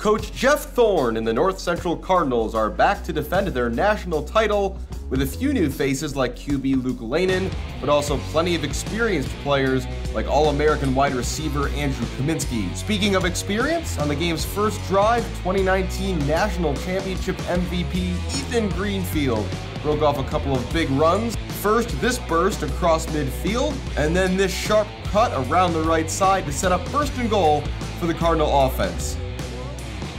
Coach Jeff Thorne and the North Central Cardinals are back to defend their national title with a few new faces like QB Luke Lanin, but also plenty of experienced players like All-American wide receiver Andrew Kaminsky. Speaking of experience, on the game's first drive, 2019 National Championship MVP Ethan Greenfield broke off a couple of big runs. First, this burst across midfield, and then this sharp cut around the right side to set up first and goal for the Cardinal offense.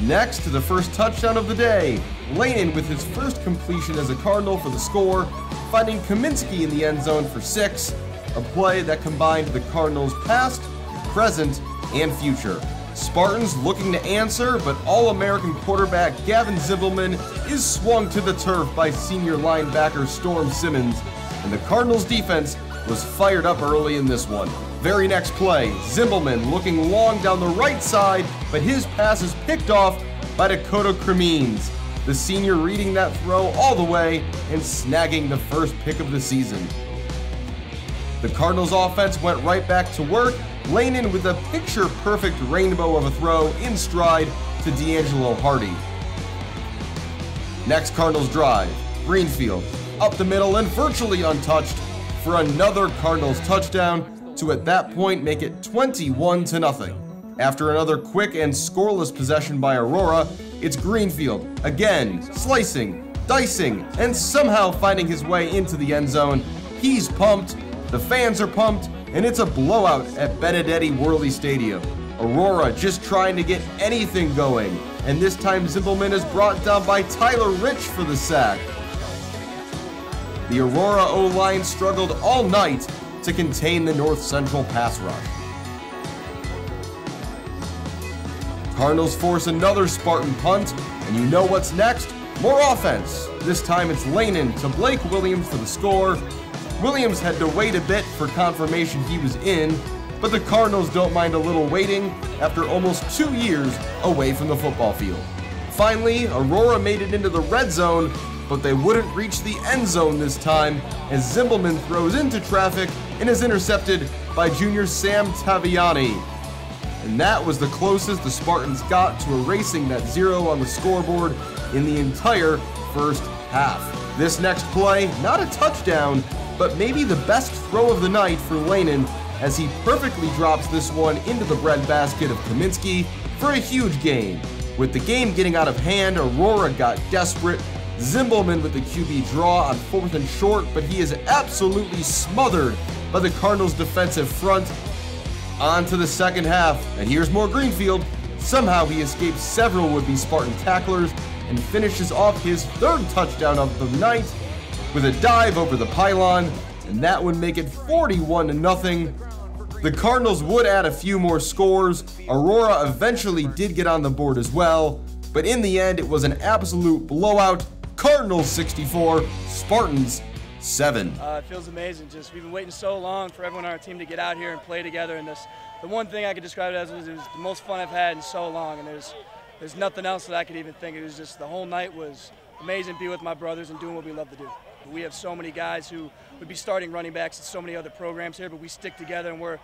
Next, to the first touchdown of the day, Lanin with his first completion as a Cardinal for the score, finding Kaminsky in the end zone for 6, a play that combined the Cardinals' past, present, and future. Spartans looking to answer, but All-American quarterback Gavin Zimbelman is swung to the turf by senior linebacker Storm Simmons, and the Cardinals' defense was fired up early in this one. Very next play, Zimbelman looking long down the right side, but his pass is picked off by Dakota Cremines, the senior reading that throw all the way and snagging the first pick of the season. The Cardinals offense went right back to work, Lanin with a picture-perfect rainbow of a throw in stride to D'Angelo Hardy. Next Cardinals drive, Greenfield up the middle and virtually untouched for another Cardinals touchdown to at that point make it 21-0. After another quick and scoreless possession by Aurora, it's Greenfield, again, slicing, dicing, and somehow finding his way into the end zone. He's pumped, the fans are pumped, and it's a blowout at Benedetti Worley Stadium. Aurora just trying to get anything going, and this time Zimbelman is brought down by Tyler Rich for the sack. The Aurora O-line struggled all night to contain the North Central pass rush. Cardinals force another Spartan punt, and you know what's next? More offense. This time it's Lanin to Blake Williams for the score. Williams had to wait a bit for confirmation he was in, but the Cardinals don't mind a little waiting after almost 2 years away from the football field. Finally, Aurora made it into the red zone, but they wouldn't reach the end zone this time as Zimbelman throws into traffic and is intercepted by junior Sam Taviani. And that was the closest the Spartans got to erasing that 0 on the scoreboard in the entire first half. This next play, not a touchdown, but maybe the best throw of the night for Lanin as he perfectly drops this one into the breadbasket of Kaminsky for a huge gain. With the game getting out of hand, Aurora got desperate. Zimbelman with the QB draw on 4th and short, but he is absolutely smothered by the Cardinals' defensive front. On to the second half, and here's more Greenfield. Somehow he escapes several would-be Spartan tacklers and finishes off his 3rd touchdown of the night with a dive over the pylon, and that would make it 41-0. The Cardinals would add a few more scores. Aurora eventually did get on the board as well, but in the end it was an absolute blowout. Cardinals 64, Spartans 7. It feels amazing. We've been waiting so long for everyone on our team to get out here and play together. And the one thing I could describe it as is it was the most fun I've had in so long. And there's nothing else that I could even think. It was just the whole night was amazing to be with my brothers and doing what we love to do. We have so many guys who would be starting running backs in so many other programs here, but we stick together and we're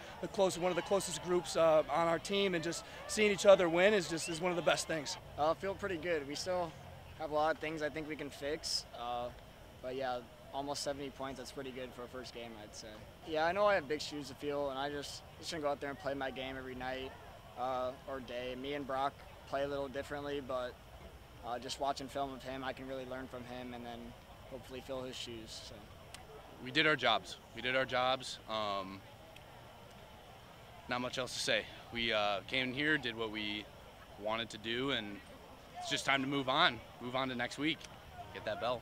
one of the closest groups on our team. And just seeing each other win is one of the best things. I feel pretty good. We still have a lot of things I think we can fix, but yeah, almost 70 points, that's pretty good for a first game, I'd say. Yeah, I know I have big shoes to fill, and I just gonna go out there and play my game every night or day. Me and Brock play a little differently, but just watching film of him, I can really learn from him and then hopefully fill his shoes. So. We did our jobs. Not much else to say. We came in here, did what we wanted to do, and it's just time to move on to next week, get that bell.